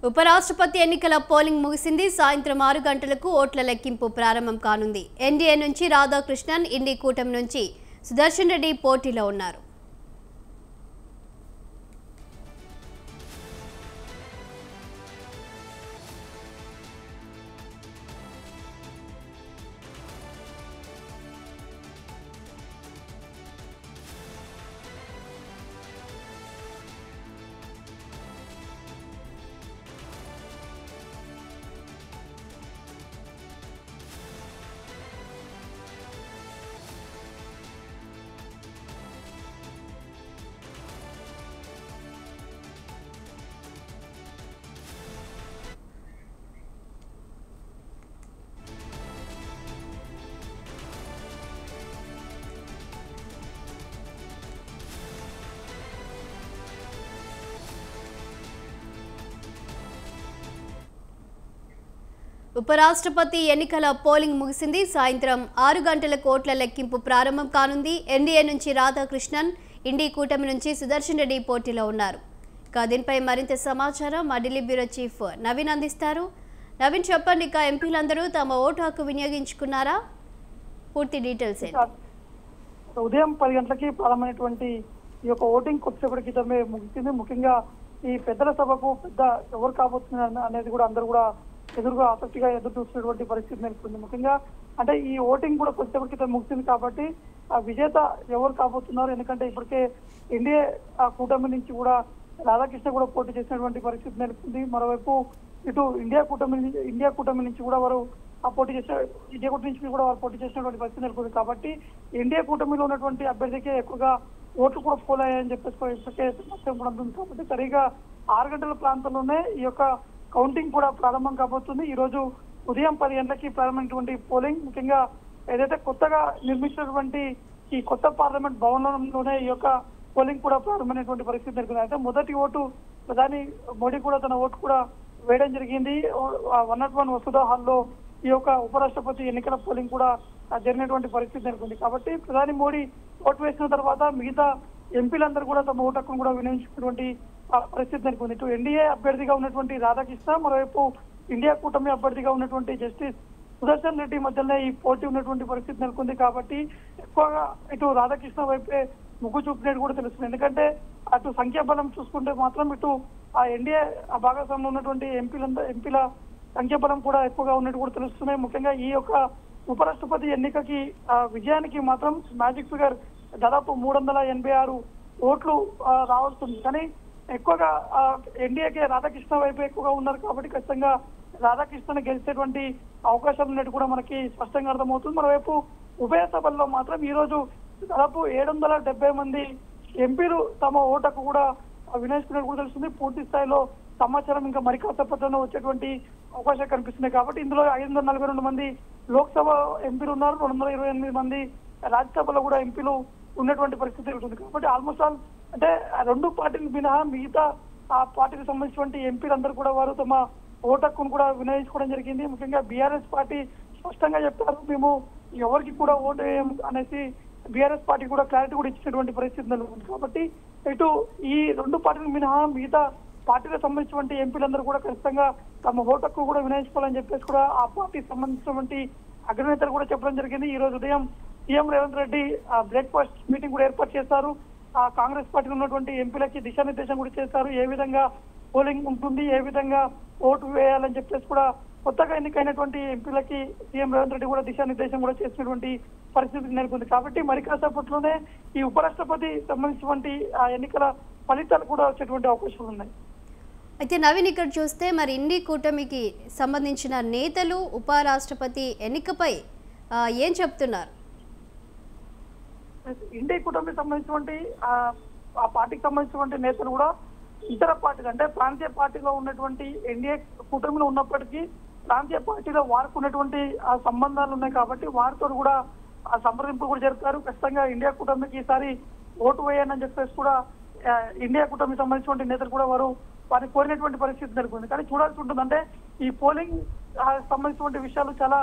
ఉపరాష్ట్రపతి ఎన్నికల పోలింగ్ ముగిసింది. సాయంత్రం 6 గంటలకు ఓట్ల లెక్కింపు ప్రారంభం కానుంది. ఎన్డీఏ నుంచి రాధాకృష్ణన్, ఇండి కూటమి నుంచి సుదర్శన్ రెడ్డి పోటీలో ఉన్నారు. ఉపరాష్ట్రపతి ఎన్నికల పోలింగ్ ముగిసింది. సాయంత్రం 6 గంటలకు ఓట్ల లెక్కింపు ప్రారంభం కానుంది. ఎన్డీఏ నుంచి రాధాకృష్ణన్, ఇండి కూటమి నుంచి సుదర్శన్ రెడ్డి పోటీలో ఉన్నారు. దీనిపై మరింత సమాచారం మా ఢిల్లీ బ్యూరో చీఫ్ నవీన్ అందిస్తారు. నవీన్, చెప్పండి, ఎంపీలందరూ తమ ఓటు హక్కు వినియోగించుకున్నారా? పూర్తి డీటెయిల్స్ ఏంటి? ఉదయం 10 గంటలకి ప్రారంభమైనటువంటి ఈ యొక్క ఓటింగ్ కొద్దిసేపటి క్రితమే ముగిసింది. ముఖ్యంగా ఈ పెద్దల సభకు ఎవరు కాబోతున్నారు అనేది కూడా అందరూ కూడా ఎదురుగా ఆసక్తిగా ఎదురు చూస్తున్నటువంటి పరిస్థితి నెలకొంది. ముఖ్యంగా అంటే ఈ ఓటింగ్ కూడా కొద్దిసేపటి క్రితం ముగిసింది కాబట్టి ఆ విజేత ఎవరు కాబోతున్నారు, ఎందుకంటే ఇప్పటికే ఎన్డీఏ కూటమి నుంచి కూడా రాధాకృష్ణ కూడా పోటీ చేసినటువంటి పరిస్థితి నెలకొంది. మరోవైపు ఇటు ఇండియా కూటమి నుంచి కూడా వారు ఇండియా కూటమి నుంచి కూడా వారు పోటీ చేసినటువంటి పరిస్థితి నెలకొంది. కాబట్టి ఇండియా కూటమిలో ఉన్నటువంటి అభ్యర్థికే ఎక్కువగా ఓట్లు కూడా పోల్ అయ్యాయని చెప్పేసి ఇప్పటికే నష్టం కూడా ఉంటుంది. కాబట్టి సరిగా 6 గంటల ప్రాంతంలోనే ఈ యొక్క కౌంటింగ్ కూడా ప్రారంభం కాబోతుంది. ఈ రోజు ఉదయం 10 గంటలకి ప్రారంభమైనటువంటి పోలింగ్, ముఖ్యంగా ఏదైతే కొత్తగా నిర్మించినటువంటి ఈ కొత్త పార్లమెంట్ భవనంలోనే ఈ యొక్క పోలింగ్ కూడా ప్రారంభమైనటువంటి పరిస్థితి నెలకొంది. అయితే మొదటి ఓటు ప్రధాని మోడీ కూడా తన ఓటు కూడా వేయడం జరిగింది. 101 వసుధా హాల్లో ఈ యొక్క ఉపరాష్ట్రపతి ఎన్నికల పోలింగ్ కూడా జరిగినటువంటి పరిస్థితి నెలకొంది. కాబట్టి ప్రధాని మోడీ ఓటు వేసిన తర్వాత మిగతా ఎంపీలందరూ కూడా తమ ఓటు హక్కును కూడా వినియోగించుకున్నటువంటి పరిస్థితి నెలకొంది. ఇటు ఎన్డీఏ అభ్యర్థిగా ఉన్నటువంటి రాధాకృష్ణ, మరోవైపు ఇండియా కూటమి అభ్యర్థిగా ఉన్నటువంటి జస్టిస్ సుదర్శన్ రెడ్డి మధ్యలో ఈ పోటీ ఉన్నటువంటి పరిస్థితి నెలకొంది. కాబట్టి ఎక్కువగా ఇటు రాధాకృష్ణ వైపే మొగ్గు చూపినట్టు కూడా తెలుస్తుంది. ఎందుకంటే అటు సంఖ్యాబలం చూసుకుంటే మాత్రం ఇటు ఆ ఎన్డీఏ భాగస్వామ్యంలో ఉన్నటువంటి ఎంపీల సంఖ్యాబలం కూడా ఎక్కువగా ఉన్నట్టు కూడా తెలుస్తున్నాయి. ముఖ్యంగా ఈ యొక్క ఉపరాష్ట్రపతి ఎన్నికకి విజయానికి మాత్రం మ్యాజిక్ ఫిగర్ దాదాపు 386 ఓట్లు రావాల్సింది. కానీ ఎక్కువగా ఎన్డీఏకే రాధాకృష్ణ వైపు ఎక్కువగా ఉన్నారు కాబట్టి ఖచ్చితంగా రాధాకృష్ణను గెలిచేటువంటి అవకాశాలు ఉన్నట్టు కూడా మనకి స్పష్టంగా అర్థమవుతుంది. మరోవైపు ఉభయ సభల్లో మాత్రం ఈ రోజు దాదాపు 770 మంది ఎంపీలు తమ ఓటుకు కూడా వినియోగించుకున్నట్టు కూడా తెలుస్తుంది. పూర్తి స్థాయిలో సమాచారం ఇంకా మరి కాసేపట్లో వచ్చేటువంటి అవకాశాలు కనిపిస్తున్నాయి. కాబట్టి ఇందులో 542 మంది లోక్సభ ఎంపీలు ఉన్నారు, 228 మంది రాజ్యసభలో కూడా ఎంపీలు ఉన్నటువంటి పరిస్థితి ఉంటుంది. కాబట్టి ఆల్మోస్ట్ ఆల్ అంటే రెండు పార్టీలు మినహా మిగతా ఆ పార్టీకి సంబంధించినటువంటి ఎంపీలందరూ కూడా వారు తమ ఓటు హక్కును కూడా వినియోగించుకోవడం జరిగింది. ముఖ్యంగా బీఆర్ఎస్ పార్టీ స్పష్టంగా చెప్తారు, మేము ఎవరికి కూడా ఓటు వేయం అనేసి బీఆర్ఎస్ పార్టీ కూడా క్లారిటీ కూడా ఇచ్చినటువంటి పరిస్థితి నెలకొంది. కాబట్టి ఇటు ఈ రెండు పార్టీలు మినహా మిగతా పార్టీలకు సంబంధించినటువంటి ఎంపీలందరూ కూడా ఖచ్చితంగా తమ ఓటు హక్కు కూడా వినియోగించుకోవాలని చెప్పేసి కూడా ఆ పార్టీకి సంబంధించినటువంటి అగ్రనేతలు కూడా చెప్పడం జరిగింది. ఈ రోజు ఉదయం CM Revanth Reddy breakfast meeting కూడా ఏర్పాటు చేశారు. ఆ కాంగ్రెస్ పార్టీలో ఉన్నటువంటి ఎంపీలకి దిశానిర్దేశం కూడా చేశారు. ఏ విధంగా పోలింగ్ ఉంటుంది, ఏ విధంగా ఓటు వేయాలని చెప్పేసి కూడా కొత్తగా ఎన్నికైనటువంటి ఎంపీలకి సీఎం రేవంత్ రెడ్డి కూడా దిశానిర్దేశం కూడా చేసినటువంటి పరిస్థితి నెలకొంది. కాబట్టి మరి కాసేపట్లోనే ఈ ఉపరాష్ట్రపతి సంబంధించినటువంటి ఆ ఎన్నికల ఫలితాలు కూడా వచ్చేటువంటి అవకాశాలు ఉన్నాయి. అయితే నవీన్, ఇక్కడ చూస్తే మరి ఇండి కూటమికి సంబంధించిన నేతలు ఉపరాష్ట్రపతి ఎన్నికపై ఏం చెప్తున్నారు? ఇండియా కూటమికి సంబంధించినటువంటి ఆ పార్టీకి సంబంధించినటువంటి నేతలు కూడా ఇతర పార్టీలు అంటే ప్రాంతీయ పార్టీలో ఉన్నటువంటి ఎన్డీఏ కూటమిలో ఉన్నప్పటికీ ప్రాంతీయ పార్టీలో వారికి ఉన్నటువంటి ఆ సంబంధాలు ఉన్నాయి. కాబట్టి వారితో కూడా ఆ సంప్రదింపులు కూడా జరుపుతారు. ఖచ్చితంగా ఇండియా కూటమికి ఈసారి ఓటు వేయని చెప్పేసి కూడా ఇండియా కూటమికి సంబంధించినటువంటి నేతలు కూడా వారిని కోరినటువంటి పరిస్థితి నెలకొంది. కానీ చూడాల్సి ఉంటుంది, అంటే ఈ పోలింగ్ సంబంధించినటువంటి విషయాలు చాలా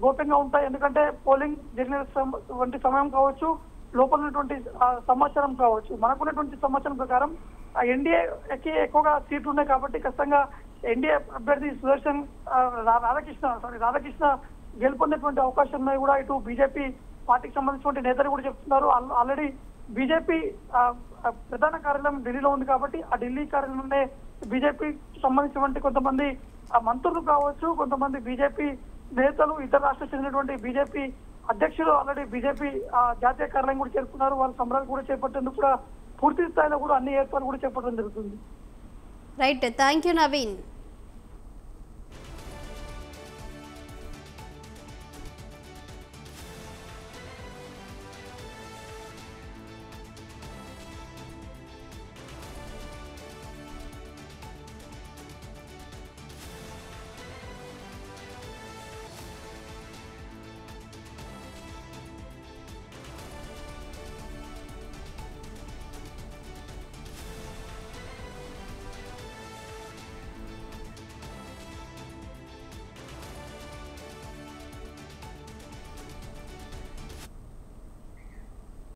గోప్యంగా ఉంటాయి. ఎందుకంటే పోలింగ్ జరిగినటువంటి సమయం కావచ్చు, లోపల ఉన్నటువంటి సమాచారం కావచ్చు, మనకున్నటువంటి సమాచారం ప్రకారం ఎన్డీఏకి ఎక్కువగా సీట్లు ఉన్నాయి కాబట్టి ఖచ్చితంగా ఎన్డీఏ అభ్యర్థి సుదర్శన్ రాధాకృష్ణ గెలుపొందేటువంటి అవకాశం ఉన్నాయి కూడా ఇటు బీజేపీ పార్టీకి సంబంధించిన నేతలు కూడా చెప్తున్నారు. ఆల్రెడీ బీజేపీ ప్రధాన కార్యాలయం ఢిల్లీలో ఉంది కాబట్టి ఆ ఢిల్లీ కార్యాలయంలోనే బీజేపీకి సంబంధించినటువంటి కొంతమంది మంత్రులు కావచ్చు, కొంతమంది బీజేపీ నేతలు, ఇతర రాష్ట్రాలకు చెందినటువంటి బీజేపీ అధ్యక్షులు ఆల్రెడీ బీజేపీ జాతీయ కార్యాలయం కూడా చేరుకున్నారు. వాళ్ళ సంబరాలు కూడా చేపట్టేందుకు కూడా పూర్తి స్థాయిలో కూడా అన్ని ఏర్పాట్లు కూడా చేపట్టడం జరుగుతుంది. Right, thank you Naveen.